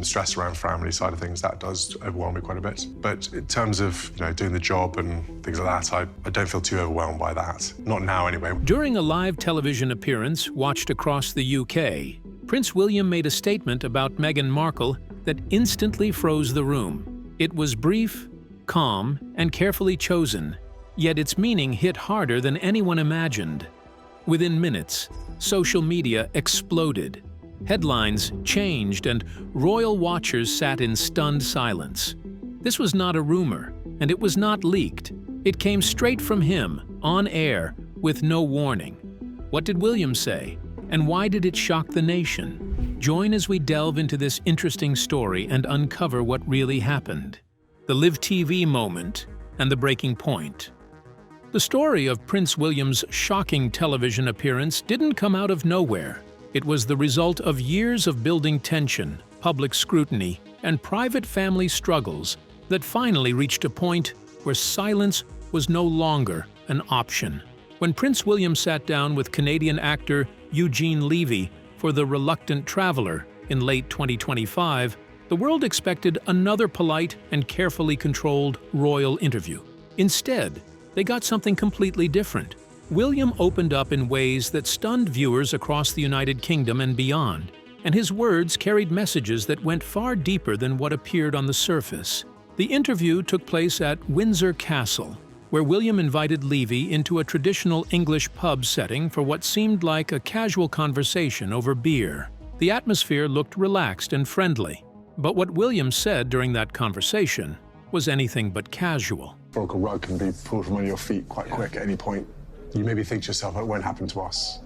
stress around family side of things, that does overwhelm me quite a bit. But in terms of, doing the job and things like that, I don't feel too overwhelmed by that. Not now, anyway. During a live television appearance watched across the UK, Prince William made a statement about Meghan Markle that instantly froze the room. It was brief, calm, and carefully chosen, yet its meaning hit harder than anyone imagined. Within minutes, social media exploded. Headlines changed, and royal watchers sat in stunned silence. This was not a rumor, and it was not leaked. It came straight from him, on air, with no warning. What did William say, and why did it shock the nation? Join as we delve into this interesting story and uncover what really happened. The Live TV moment and the breaking point. The story of Prince William's shocking television appearance didn't come out of nowhere. It was the result of years of building tension, public scrutiny, and private family struggles that finally reached a point where silence was no longer an option. When Prince William sat down with Canadian actor Eugene Levy for The Reluctant Traveler in late 2025, the world expected another polite and carefully controlled royal interview. Instead, they got something completely different. William opened up in ways that stunned viewers across the United Kingdom and beyond, and his words carried messages that went far deeper than what appeared on the surface. The interview took place at Windsor Castle, where William invited Levy into a traditional English pub setting for what seemed like a casual conversation over beer. The atmosphere looked relaxed and friendly, but what William said during that conversation was anything but casual. A rug can be pulled from under your feet quite quick at any point. You maybe think to yourself, it won't happen to us.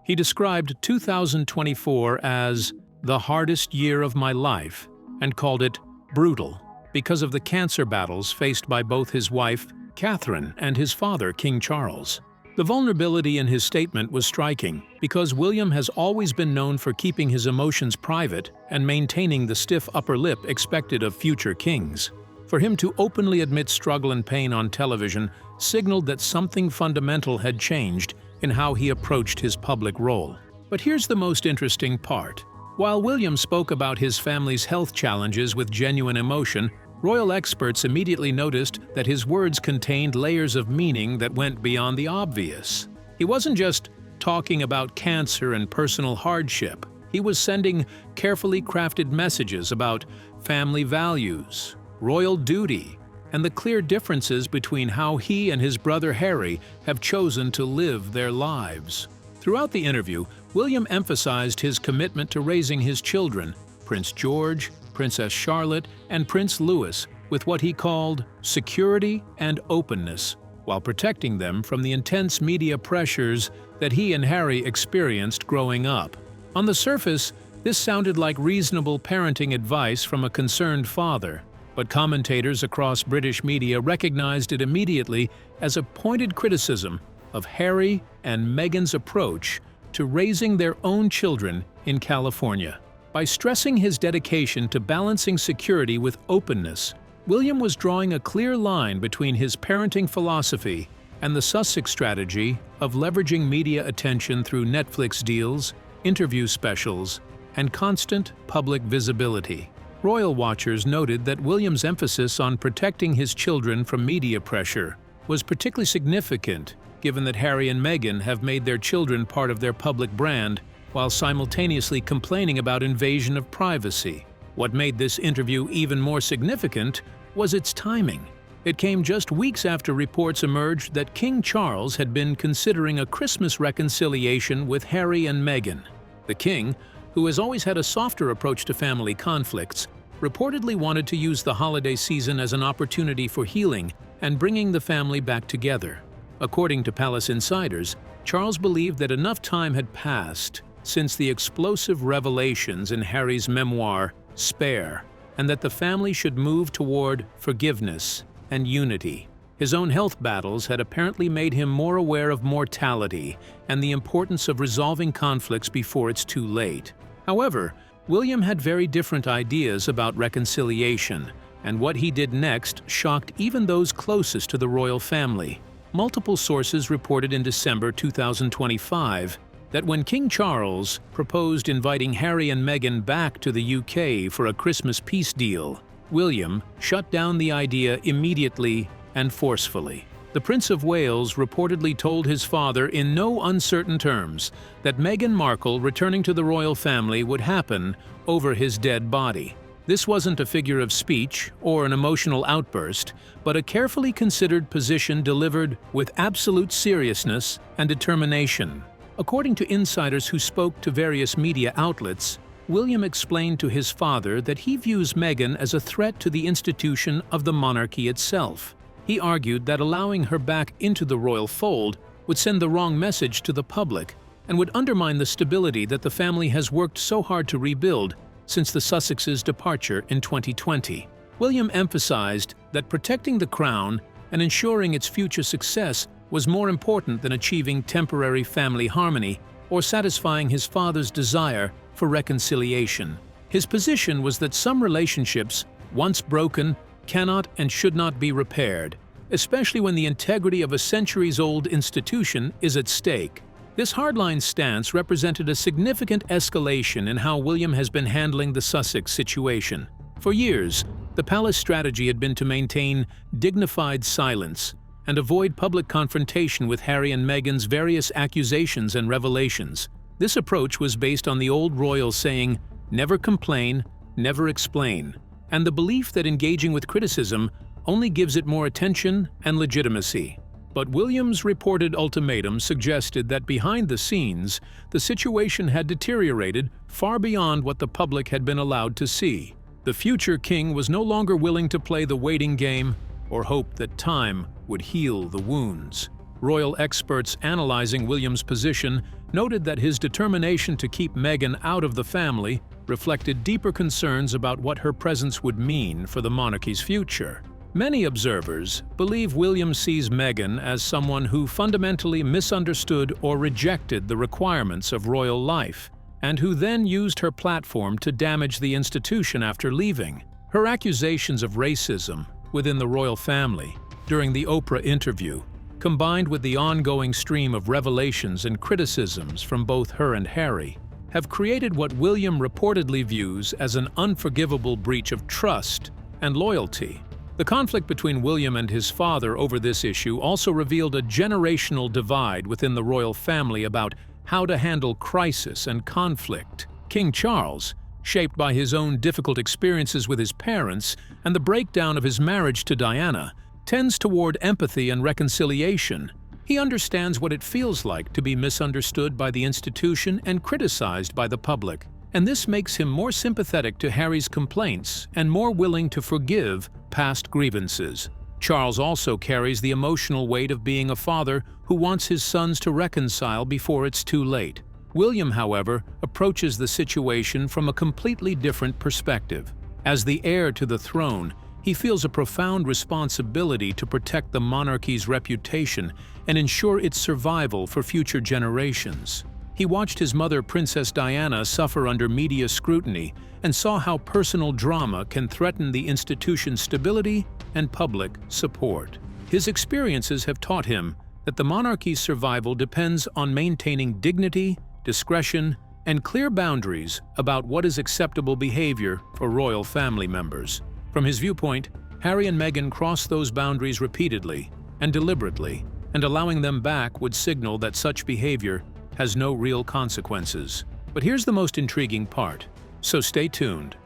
He described 2024 as the hardest year of my life and called it brutal because of the cancer battles faced by both his wife, Catherine, and his father, King Charles. The vulnerability in his statement was striking because William has always been known for keeping his emotions private and maintaining the stiff upper lip expected of future kings. For him to openly admit struggle and pain on television signaled that something fundamental had changed in how he approached his public role. But here's the most interesting part. While William spoke about his family's health challenges with genuine emotion, royal experts immediately noticed that his words contained layers of meaning that went beyond the obvious. He wasn't just talking about cancer and personal hardship. He was sending carefully crafted messages about family values, royal duty, and the clear differences between how he and his brother Harry have chosen to live their lives. Throughout the interview, William emphasized his commitment to raising his children, Prince George, Princess Charlotte, and Prince Louis, with what he called security and openness, while protecting them from the intense media pressures that he and Harry experienced growing up. On the surface, this sounded like reasonable parenting advice from a concerned father, but commentators across British media recognized it immediately as a pointed criticism of Harry and Meghan's approach to raising their own children in California. By stressing his dedication to balancing security with openness, William was drawing a clear line between his parenting philosophy and the Sussex strategy of leveraging media attention through Netflix deals, interview specials, and constant public visibility. Royal watchers noted that William's emphasis on protecting his children from media pressure was particularly significant, given that Harry and Meghan have made their children part of their public brand, while simultaneously complaining about invasion of privacy. What made this interview even more significant was its timing. It came just weeks after reports emerged that King Charles had been considering a Christmas reconciliation with Harry and Meghan. The king, who has always had a softer approach to family conflicts, reportedly wanted to use the holiday season as an opportunity for healing and bringing the family back together. According to palace insiders, Charles believed that enough time had passed since the explosive revelations in Harry's memoir, Spare, and that the family should move toward forgiveness and unity. His own health battles had apparently made him more aware of mortality and the importance of resolving conflicts before it's too late. However, William had very different ideas about reconciliation, and what he did next shocked even those closest to the royal family. Multiple sources reported in December 2025 that when King Charles proposed inviting Harry and Meghan back to the UK for a Christmas peace deal, William shut down the idea immediately and forcefully. The Prince of Wales reportedly told his father in no uncertain terms that Meghan Markle returning to the royal family would happen over his dead body. This wasn't a figure of speech or an emotional outburst, but a carefully considered position delivered with absolute seriousness and determination. According to insiders who spoke to various media outlets, William explained to his father that he views Meghan as a threat to the institution of the monarchy itself. He argued that allowing her back into the royal fold would send the wrong message to the public and would undermine the stability that the family has worked so hard to rebuild since the Sussexes' departure in 2020. William emphasized that protecting the crown and ensuring its future success was more important than achieving temporary family harmony or satisfying his father's desire for reconciliation. His position was that some relationships, once broken, cannot and should not be repaired, especially when the integrity of a centuries-old institution is at stake. This hardline stance represented a significant escalation in how William has been handling the Sussex situation. For years, the palace strategy had been to maintain dignified silence and avoid public confrontation with Harry and Meghan's various accusations and revelations. This approach was based on the old royal saying, "Never complain, never explain," and the belief that engaging with criticism only gives it more attention and legitimacy. But William's reported ultimatum suggested that behind the scenes, the situation had deteriorated far beyond what the public had been allowed to see. The future king was no longer willing to play the waiting game or hope that time would heal the wounds. Royal experts analyzing William's position noted that his determination to keep Meghan out of the family reflected deeper concerns about what her presence would mean for the monarchy's future. Many observers believe William sees Meghan as someone who fundamentally misunderstood or rejected the requirements of royal life, and who then used her platform to damage the institution after leaving. Her accusations of racism within the royal family during the Oprah interview, combined with the ongoing stream of revelations and criticisms from both her and Harry, have created what William reportedly views as an unforgivable breach of trust and loyalty. The conflict between William and his father over this issue also revealed a generational divide within the royal family about how to handle crisis and conflict. King Charles, shaped by his own difficult experiences with his parents and the breakdown of his marriage to Diana, tends toward empathy and reconciliation. He understands what it feels like to be misunderstood by the institution and criticized by the public, and this makes him more sympathetic to Harry's complaints and more willing to forgive past grievances. Charles also carries the emotional weight of being a father who wants his sons to reconcile before it's too late. William, however, approaches the situation from a completely different perspective. As the heir to the throne, he feels a profound responsibility to protect the monarchy's reputation and ensure its survival for future generations. He watched his mother, Princess Diana, suffer under media scrutiny and saw how personal drama can threaten the institution's stability and public support. His experiences have taught him that the monarchy's survival depends on maintaining dignity, discretion, and clear boundaries about what is acceptable behavior for royal family members. From his viewpoint, Harry and Meghan crossed those boundaries repeatedly and deliberately, and allowing them back would signal that such behavior has no real consequences. But here's the most intriguing part, so stay tuned.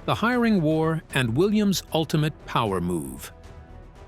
The hiring war and William's ultimate power move.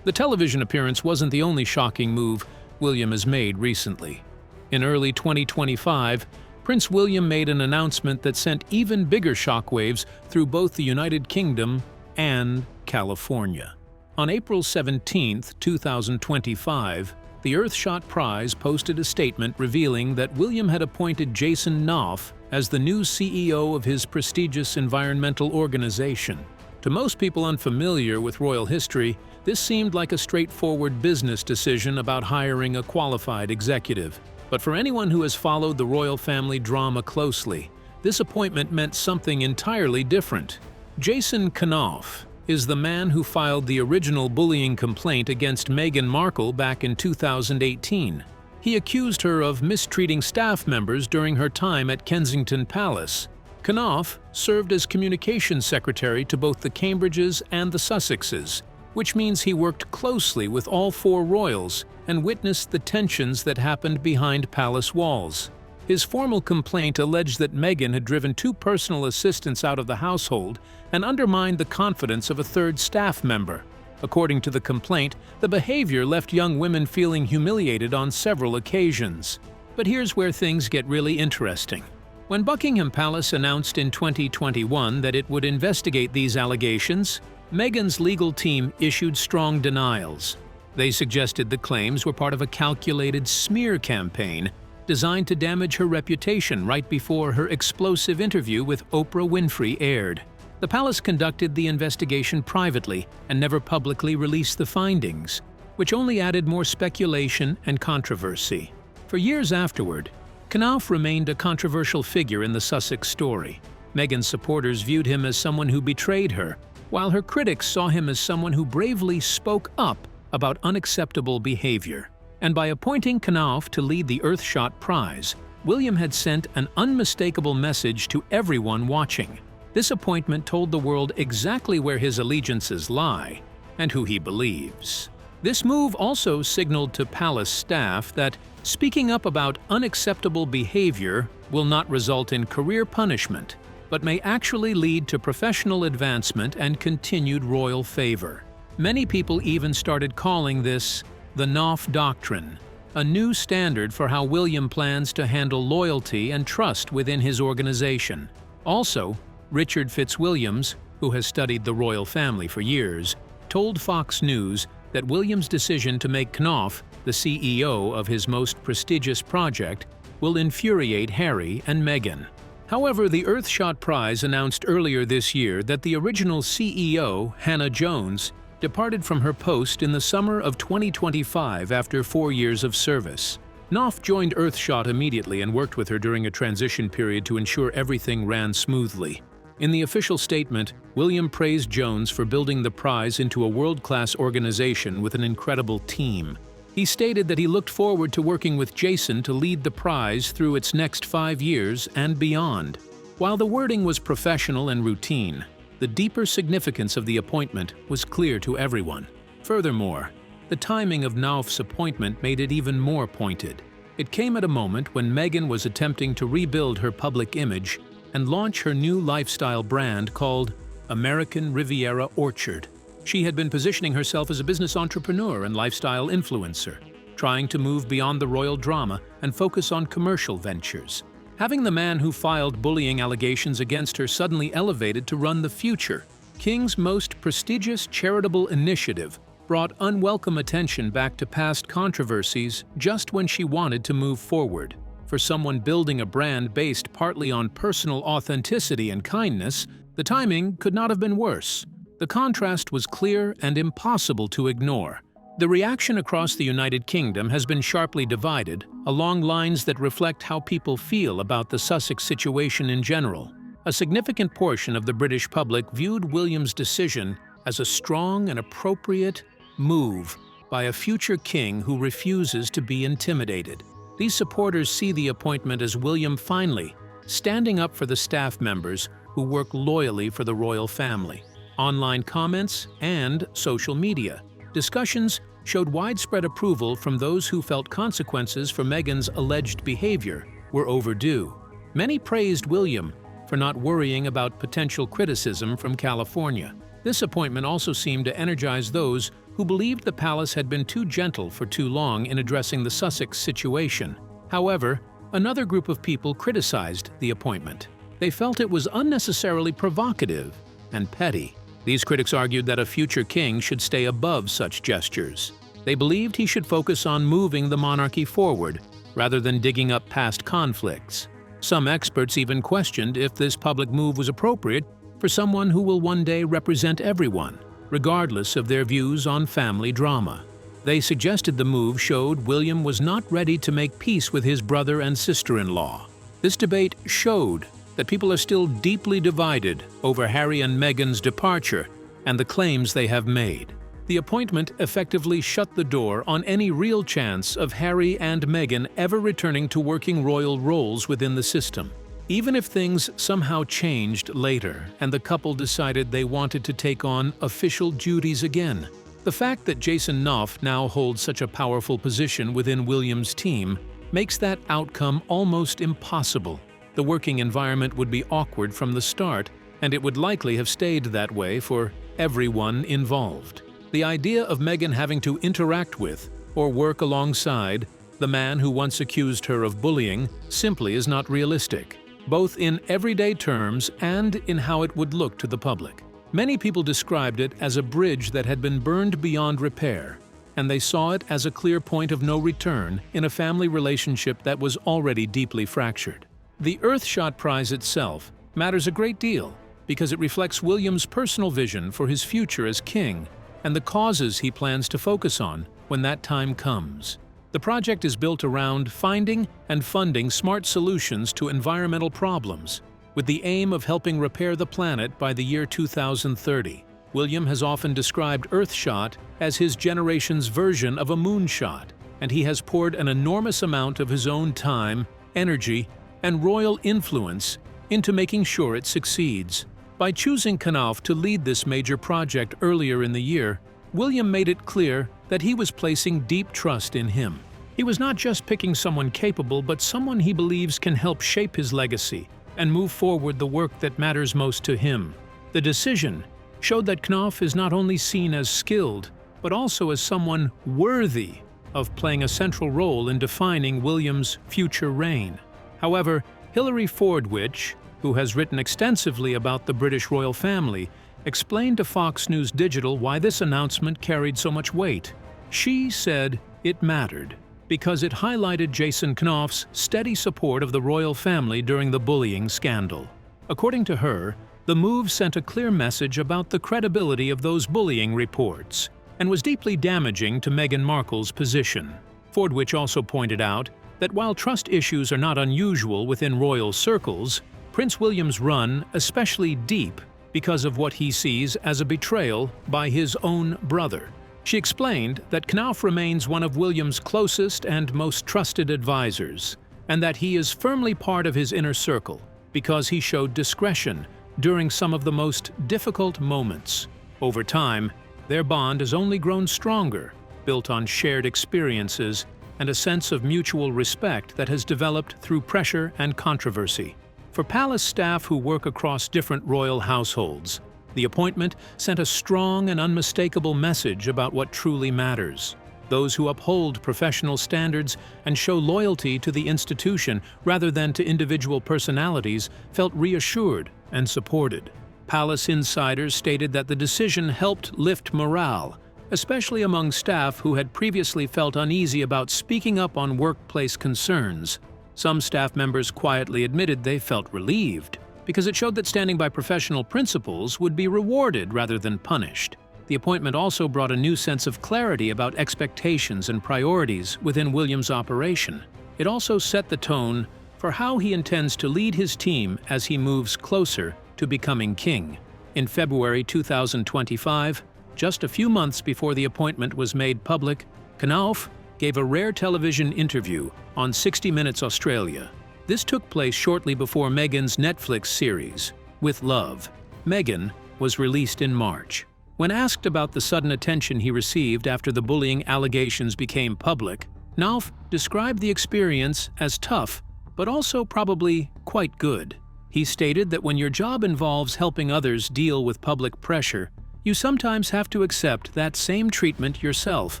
The television appearance wasn't the only shocking move William has made recently. In early 2025, Prince William made an announcement that sent even bigger shockwaves through both the United Kingdom and California. On April 17, 2025, the Earthshot Prize posted a statement revealing that William had appointed Jason Knopf as the new CEO of his prestigious environmental organization. To most people unfamiliar with royal history, this seemed like a straightforward business decision about hiring a qualified executive. But for anyone who has followed the royal family drama closely, this appointment meant something entirely different. Jason Knopf is the man who filed the original bullying complaint against Meghan Markle back in 2018. He accused her of mistreating staff members during her time at Kensington Palace. Knopf served as communications secretary to both the Cambridges and the Sussexes, which means he worked closely with all four royals and witnessed the tensions that happened behind palace walls. His formal complaint alleged that Meghan had driven two personal assistants out of the household and undermined the confidence of a third staff member. According to the complaint, the behavior left young women feeling humiliated on several occasions. But here's where things get really interesting. When Buckingham Palace announced in 2021 that it would investigate these allegations, Meghan's legal team issued strong denials. They suggested the claims were part of a calculated smear campaign designed to damage her reputation right before her explosive interview with Oprah Winfrey aired. The palace conducted the investigation privately and never publicly released the findings, which only added more speculation and controversy. For years afterward, Knopf remained a controversial figure in the Sussex story. Meghan's supporters viewed him as someone who betrayed her, while her critics saw him as someone who bravely spoke up about unacceptable behavior. And by appointing Knopf to lead the Earthshot Prize, William had sent an unmistakable message to everyone watching. This appointment told the world exactly where his allegiances lie and who he believes. This move also signaled to palace staff that speaking up about unacceptable behavior will not result in career punishment, but may actually lead to professional advancement and continued royal favor. Many people even started calling this the Knopf Doctrine, a new standard for how William plans to handle loyalty and trust within his organization. Also, Richard Fitzwilliams, who has studied the royal family for years, told Fox News that William's decision to make Knopf the CEO of his most prestigious project will infuriate Harry and Meghan. However, the Earthshot Prize announced earlier this year that the original CEO, Hannah Jones, departed from her post in the summer of 2025 after 4 years of service. Knopf joined Earthshot immediately and worked with her during a transition period to ensure everything ran smoothly. In the official statement, William praised Jones for building the prize into a world-class organization with an incredible team. He stated that he looked forward to working with Jason to lead the prize through its next 5 years and beyond. While the wording was professional and routine, the deeper significance of the appointment was clear to everyone. Furthermore, the timing of Knopf's appointment made it even more pointed. It came at a moment when Meghan was attempting to rebuild her public image and launch her new lifestyle brand called American Riviera Orchard. She had been positioning herself as a business entrepreneur and lifestyle influencer, trying to move beyond the royal drama and focus on commercial ventures. Having the man who filed bullying allegations against her suddenly elevated to run the future, King's most prestigious charitable initiative, brought unwelcome attention back to past controversies just when she wanted to move forward. For someone building a brand based partly on personal authenticity and kindness, the timing could not have been worse. The contrast was clear and impossible to ignore. The reaction across the United Kingdom has been sharply divided, along lines that reflect how people feel about the Sussex situation in general. A significant portion of the British public viewed William's decision as a strong and appropriate move by a future king who refuses to be intimidated. These supporters see the appointment as William finally standing up for the staff members who work loyally for the royal family. Online comments and social media discussions showed widespread approval from those who felt consequences for Meghan's alleged behavior were overdue. Many praised William for not worrying about potential criticism from California. This appointment also seemed to energize those who believed the palace had been too gentle for too long in addressing the Sussex situation. However, another group of people criticized the appointment. They felt it was unnecessarily provocative and petty. These critics argued that a future king should stay above such gestures. They believed he should focus on moving the monarchy forward rather than digging up past conflicts. Some experts even questioned if this public move was appropriate for someone who will one day represent everyone, regardless of their views on family drama. They suggested the move showed William was not ready to make peace with his brother and sister-in-law. This debate showed that people are still deeply divided over Harry and Meghan's departure and the claims they have made. The appointment effectively shut the door on any real chance of Harry and Meghan ever returning to working royal roles within the system. Even if things somehow changed later and the couple decided they wanted to take on official duties again, the fact that Jason Knopf now holds such a powerful position within William's team makes that outcome almost impossible. The working environment would be awkward from the start, and it would likely have stayed that way for everyone involved. The idea of Meghan having to interact with or work alongside the man who once accused her of bullying simply is not realistic, both in everyday terms and in how it would look to the public. Many people described it as a bridge that had been burned beyond repair, and they saw it as a clear point of no return in a family relationship that was already deeply fractured. The Earthshot Prize itself matters a great deal because it reflects William's personal vision for his future as king and the causes he plans to focus on when that time comes. The project is built around finding and funding smart solutions to environmental problems, with the aim of helping repair the planet by the year 2030. William has often described Earthshot as his generation's version of a moonshot, and he has poured an enormous amount of his own time, energy, and royal influence into making sure it succeeds. By choosing Knopf to lead this major project earlier in the year, William made it clear that he was placing deep trust in him. He was not just picking someone capable, but someone he believes can help shape his legacy and move forward the work that matters most to him. The decision showed that Knopf is not only seen as skilled, but also as someone worthy of playing a central role in defining William's future reign. However, Hilary Fordwich, who has written extensively about the British royal family, explained to Fox News Digital why this announcement carried so much weight. She said it mattered because it highlighted Jason Knopf's steady support of the royal family during the bullying scandal. According to her, the move sent a clear message about the credibility of those bullying reports and was deeply damaging to Meghan Markle's position. Fordwich also pointed out that while trust issues are not unusual within royal circles, Prince William's run especially deep because of what he sees as a betrayal by his own brother. She explained that Knopf remains one of William's closest and most trusted advisors, and that he is firmly part of his inner circle because he showed discretion during some of the most difficult moments. Over time, their bond has only grown stronger, built on shared experiences and a sense of mutual respect that has developed through pressure and controversy. For palace staff who work across different royal households, the appointment sent a strong and unmistakable message about what truly matters. Those who uphold professional standards and show loyalty to the institution rather than to individual personalities felt reassured and supported. Palace insiders stated that the decision helped lift morale, especially among staff who had previously felt uneasy about speaking up on workplace concerns. Some staff members quietly admitted they felt relieved, because it showed that standing by professional principles would be rewarded rather than punished. The appointment also brought a new sense of clarity about expectations and priorities within William's operation. It also set the tone for how he intends to lead his team as he moves closer to becoming king. In February 2025, just a few months before the appointment was made public, Knopf gave a rare television interview on 60 Minutes Australia. This took place shortly before Meghan's Netflix series, With Love. Meghan was released in March. When asked about the sudden attention he received after the bullying allegations became public, Knopf described the experience as tough, but also probably quite good. He stated that when your job involves helping others deal with public pressure, you sometimes have to accept that same treatment yourself.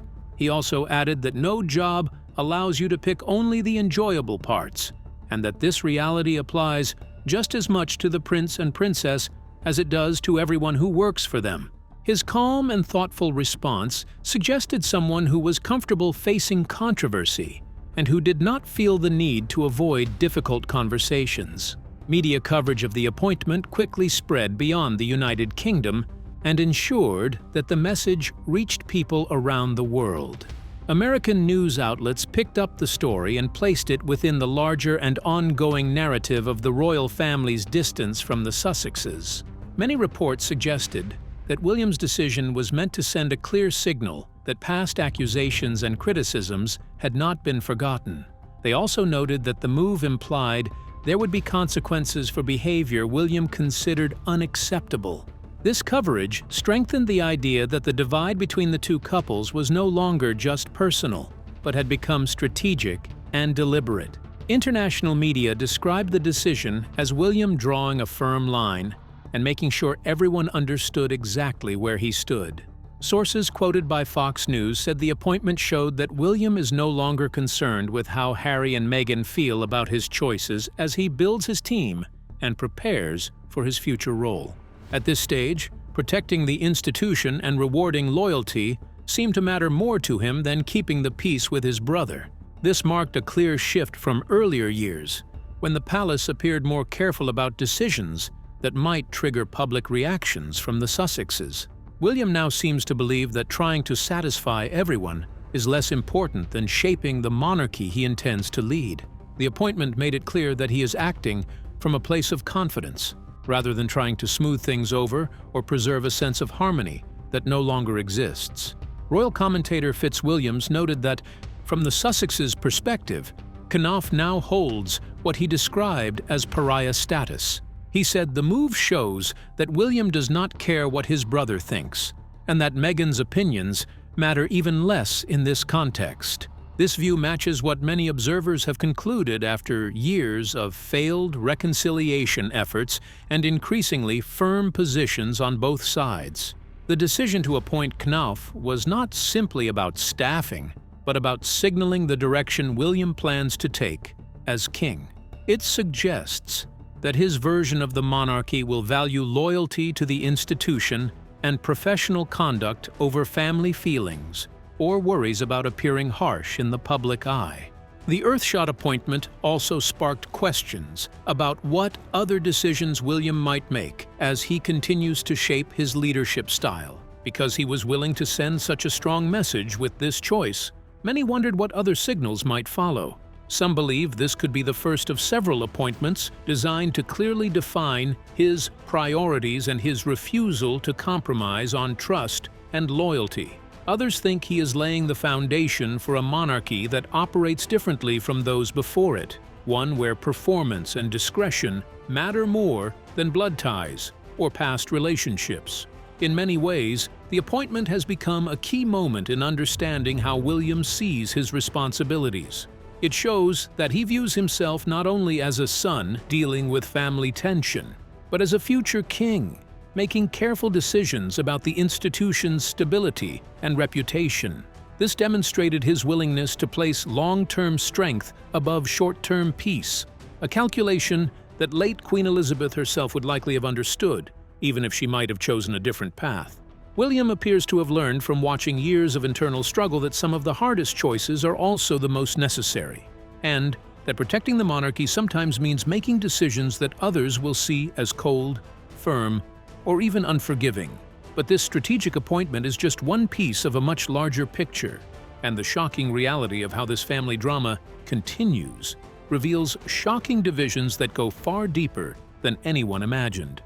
He also added that no job allows you to pick only the enjoyable parts, and that this reality applies just as much to the prince and princess as it does to everyone who works for them. His calm and thoughtful response suggested someone who was comfortable facing controversy and who did not feel the need to avoid difficult conversations. Media coverage of the appointment quickly spread beyond the United Kingdom and ensured that the message reached people around the world. American news outlets picked up the story and placed it within the larger and ongoing narrative of the royal family's distance from the Sussexes. Many reports suggested that William's decision was meant to send a clear signal that past accusations and criticisms had not been forgotten. They also noted that the move implied there would be consequences for behavior William considered unacceptable. This coverage strengthened the idea that the divide between the two couples was no longer just personal, but had become strategic and deliberate. International media described the decision as William drawing a firm line and making sure everyone understood exactly where he stood. Sources quoted by Fox News said the appointment showed that William is no longer concerned with how Harry and Meghan feel about his choices as he builds his team and prepares for his future role. At this stage, protecting the institution and rewarding loyalty seemed to matter more to him than keeping the peace with his brother. This marked a clear shift from earlier years, when the palace appeared more careful about decisions that might trigger public reactions from the Sussexes. William now seems to believe that trying to satisfy everyone is less important than shaping the monarchy he intends to lead. The appointment made it clear that he is acting from a place of confidence, rather than trying to smooth things over or preserve a sense of harmony that no longer exists. Royal commentator Fitzwilliams noted that, from the Sussexes' perspective, Knopf now holds what he described as pariah status. He said the move shows that William does not care what his brother thinks, and that Meghan's opinions matter even less in this context. This view matches what many observers have concluded after years of failed reconciliation efforts and increasingly firm positions on both sides. The decision to appoint Knopf was not simply about staffing, but about signaling the direction William plans to take as king. It suggests that his version of the monarchy will value loyalty to the institution and professional conduct over family feelings or worries about appearing harsh in the public eye. The Earthshot appointment also sparked questions about what other decisions William might make as he continues to shape his leadership style. Because he was willing to send such a strong message with this choice, many wondered what other signals might follow. Some believe this could be the first of several appointments designed to clearly define his priorities and his refusal to compromise on trust and loyalty. Others think he is laying the foundation for a monarchy that operates differently from those before it, one where performance and discretion matter more than blood ties or past relationships. In many ways, the appointment has become a key moment in understanding how William sees his responsibilities. It shows that he views himself not only as a son dealing with family tension, but as a future king, making careful decisions about the institution's stability and reputation. This demonstrated his willingness to place long-term strength above short-term peace, a calculation that late Queen Elizabeth herself would likely have understood, even if she might have chosen a different path. William appears to have learned from watching years of internal struggle that some of the hardest choices are also the most necessary, and that protecting the monarchy sometimes means making decisions that others will see as cold, firm, or even unforgiving. But this strategic appointment is just one piece of a much larger picture, and the shocking reality of how this family drama continues reveals shocking divisions that go far deeper than anyone imagined.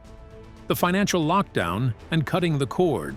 The financial lockdown and cutting the cord.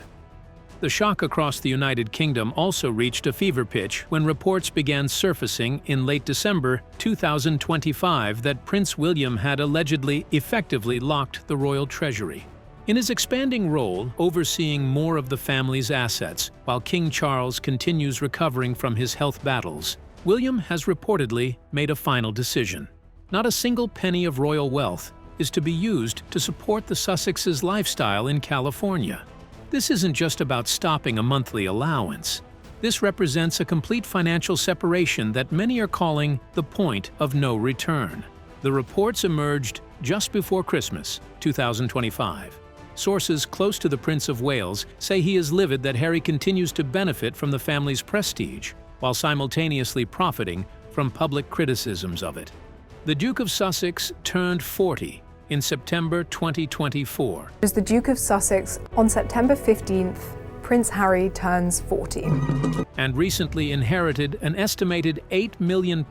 The shock across the United Kingdom also reached a fever pitch when reports began surfacing in late December 2025 that Prince William had allegedly effectively locked the royal treasury. In his expanding role overseeing more of the family's assets, while King Charles continues recovering from his health battles, William has reportedly made a final decision. Not a single penny of royal wealth is to be used to support the Sussexes' lifestyle in California. This isn't just about stopping a monthly allowance. This represents a complete financial separation that many are calling the point of no return. The reports emerged just before Christmas 2025. Sources close to the Prince of Wales say he is livid that Harry continues to benefit from the family's prestige, while simultaneously profiting from public criticisms of it. The Duke of Sussex turned 40 in September 2024. As the Duke of Sussex, on September 15th, Prince Harry turns 40. And recently inherited an estimated £8 million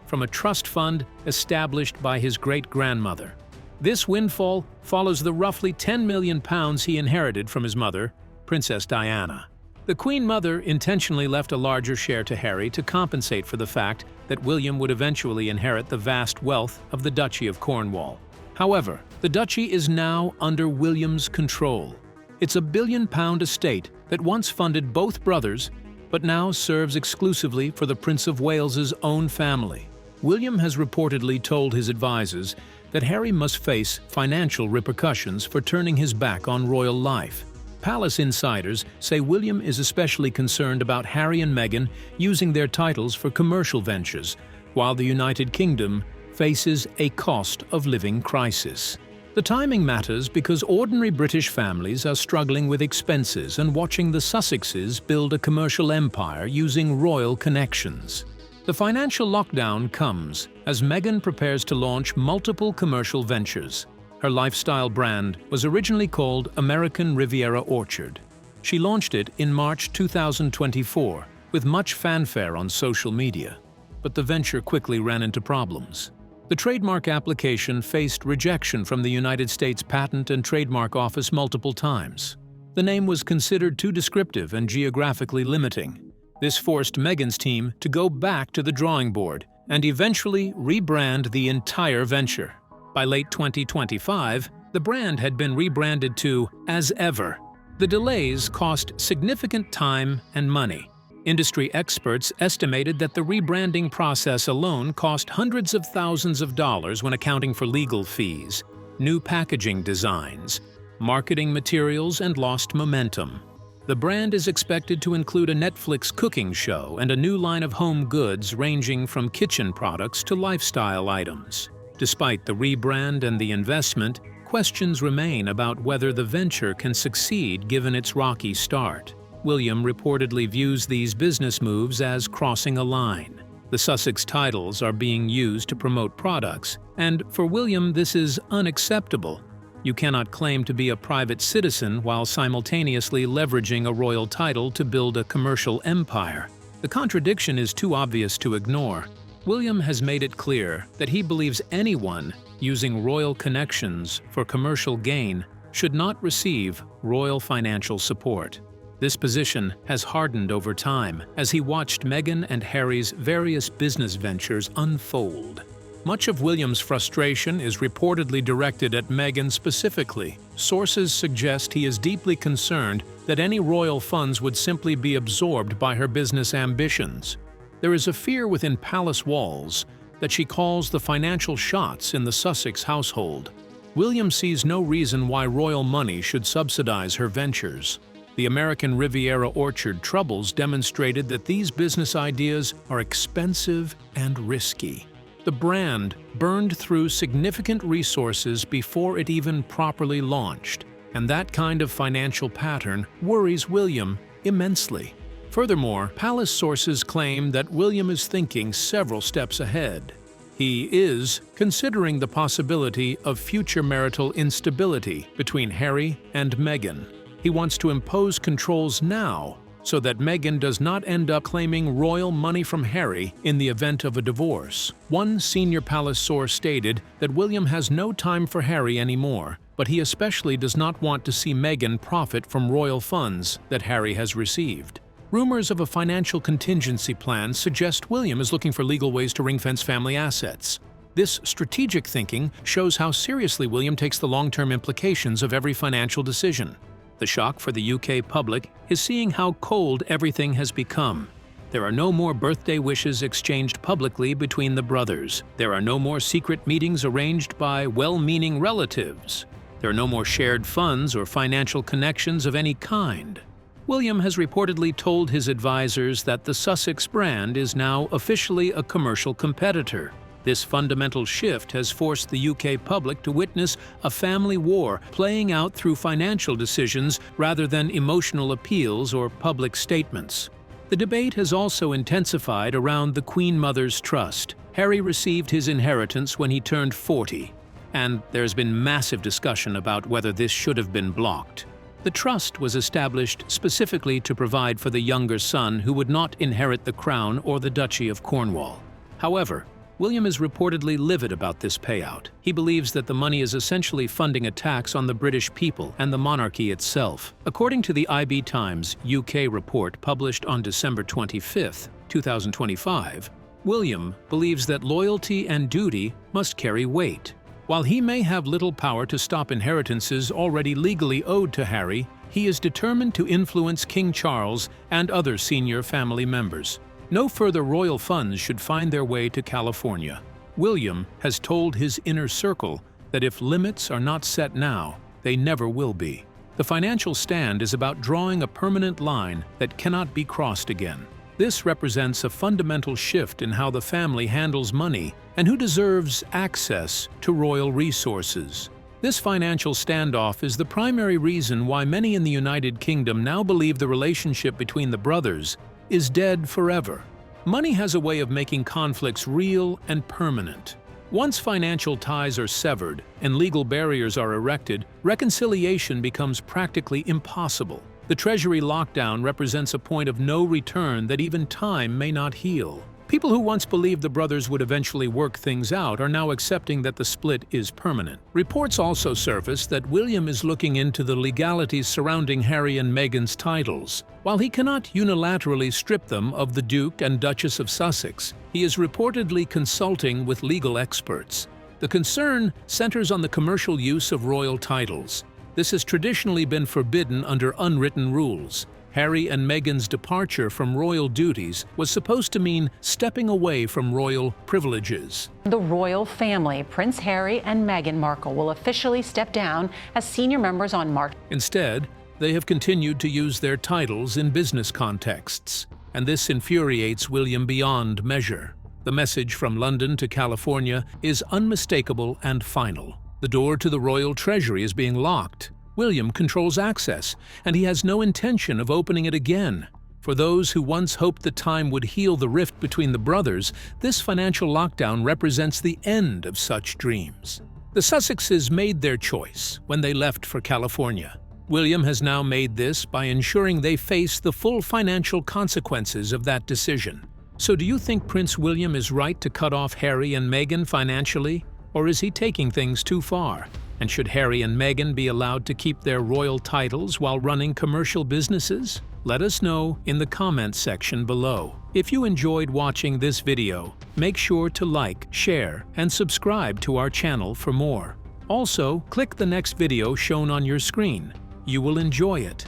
from a trust fund established by his great-grandmother. This windfall follows the roughly £10 million he inherited from his mother, Princess Diana. The Queen Mother intentionally left a larger share to Harry to compensate for the fact that William would eventually inherit the vast wealth of the Duchy of Cornwall. However, the duchy is now under William's control. It's a £1 billion estate that once funded both brothers, but now serves exclusively for the Prince of Wales's own family. William has reportedly told his advisors that Harry must face financial repercussions for turning his back on royal life. Palace insiders say William is especially concerned about Harry and Meghan using their titles for commercial ventures, while the United Kingdom faces a cost of living crisis. The timing matters because ordinary British families are struggling with expenses and watching the Sussexes build a commercial empire using royal connections. The financial lockdown comes as Meghan prepares to launch multiple commercial ventures. Her lifestyle brand was originally called American Riviera Orchard. She launched it in March 2024 with much fanfare on social media, but the venture quickly ran into problems. The trademark application faced rejection from the United States Patent and Trademark Office multiple times. The name was considered too descriptive and geographically limiting. This forced Meghan's team to go back to the drawing board and eventually rebrand the entire venture. By late 2025, the brand had been rebranded to As Ever. The delays cost significant time and money. Industry experts estimated that the rebranding process alone cost hundreds of thousands of dollars when accounting for legal fees, new packaging designs, marketing materials, and lost momentum. The brand is expected to include a Netflix cooking show and a new line of home goods ranging from kitchen products to lifestyle items. Despite the rebrand and the investment, questions remain about whether the venture can succeed given its rocky start. William reportedly views these business moves as crossing a line. The Sussex titles are being used to promote products, and for William this is unacceptable. You cannot claim to be a private citizen while simultaneously leveraging a royal title to build a commercial empire. The contradiction is too obvious to ignore. William has made it clear that he believes anyone using royal connections for commercial gain should not receive royal financial support. This position has hardened over time as he watched Meghan and Harry's various business ventures unfold. Much of William's frustration is reportedly directed at Meghan specifically. Sources suggest he is deeply concerned that any royal funds would simply be absorbed by her business ambitions. There is a fear within palace walls that she calls the financial shots in the Sussex household. William sees no reason why royal money should subsidize her ventures. The American Riviera Orchard troubles demonstrated that these business ideas are expensive and risky. The brand burned through significant resources before it even properly launched, and that kind of financial pattern worries William immensely. Furthermore, palace sources claim that William is thinking several steps ahead. He is considering the possibility of future marital instability between Harry and Meghan. He wants to impose controls now so that Meghan does not end up claiming royal money from Harry in the event of a divorce. One senior palace source stated that William has no time for Harry anymore, but he especially does not want to see Meghan profit from royal funds that Harry has received. Rumors of a financial contingency plan suggest William is looking for legal ways to ring-fence family assets. This strategic thinking shows how seriously William takes the long-term implications of every financial decision. The shock for the UK public is seeing how cold everything has become. There are no more birthday wishes exchanged publicly between the brothers. There are no more secret meetings arranged by well-meaning relatives. There are no more shared funds or financial connections of any kind. William has reportedly told his advisors that the Sussex brand is now officially a commercial competitor. This fundamental shift has forced the UK public to witness a family war playing out through financial decisions rather than emotional appeals or public statements. The debate has also intensified around the Queen Mother's trust. Harry received his inheritance when he turned 40, and there's been massive discussion about whether this should have been blocked. The trust was established specifically to provide for the younger son who would not inherit the crown or the Duchy of Cornwall. However, William is reportedly livid about this payout. He believes that the money is essentially funding a tax on the British people and the monarchy itself. According to the IB Times UK report published on December 25, 2025, William believes that loyalty and duty must carry weight. While he may have little power to stop inheritances already legally owed to Harry, he is determined to influence King Charles and other senior family members. No further royal funds should find their way to California. William has told his inner circle that if limits are not set now, they never will be. The financial stand is about drawing a permanent line that cannot be crossed again. This represents a fundamental shift in how the family handles money and who deserves access to royal resources. This financial standoff is the primary reason why many in the United Kingdom now believe the relationship between the brothers is dead forever. Money has a way of making conflicts real and permanent. Once financial ties are severed and legal barriers are erected, reconciliation becomes practically impossible. The Treasury lockdown represents a point of no return that even time may not heal. People who once believed the brothers would eventually work things out are now accepting that the split is permanent. Reports also surfaced that William is looking into the legalities surrounding Harry and Meghan's titles. While he cannot unilaterally strip them of the Duke and Duchess of Sussex, he is reportedly consulting with legal experts. The concern centers on the commercial use of royal titles. This has traditionally been forbidden under unwritten rules. Harry and Meghan's departure from royal duties was supposed to mean stepping away from royal privileges. The royal family, Prince Harry and Meghan Markle, will officially step down as senior members on March. Instead, they have continued to use their titles in business contexts, and this infuriates William beyond measure. The message from London to California is unmistakable and final. The door to the royal treasury is being locked. William controls access, and he has no intention of opening it again. For those who once hoped the time would heal the rift between the brothers, this financial lockdown represents the end of such dreams. The Sussexes made their choice when they left for California. William has now made this by ensuring they face the full financial consequences of that decision. So do you think Prince William is right to cut off Harry and Meghan financially? Or is he taking things too far? And should Harry and Meghan be allowed to keep their royal titles while running commercial businesses? Let us know in the comments section below. If you enjoyed watching this video, make sure to like, share, and subscribe to our channel for more. Also, click the next video shown on your screen. You will enjoy it.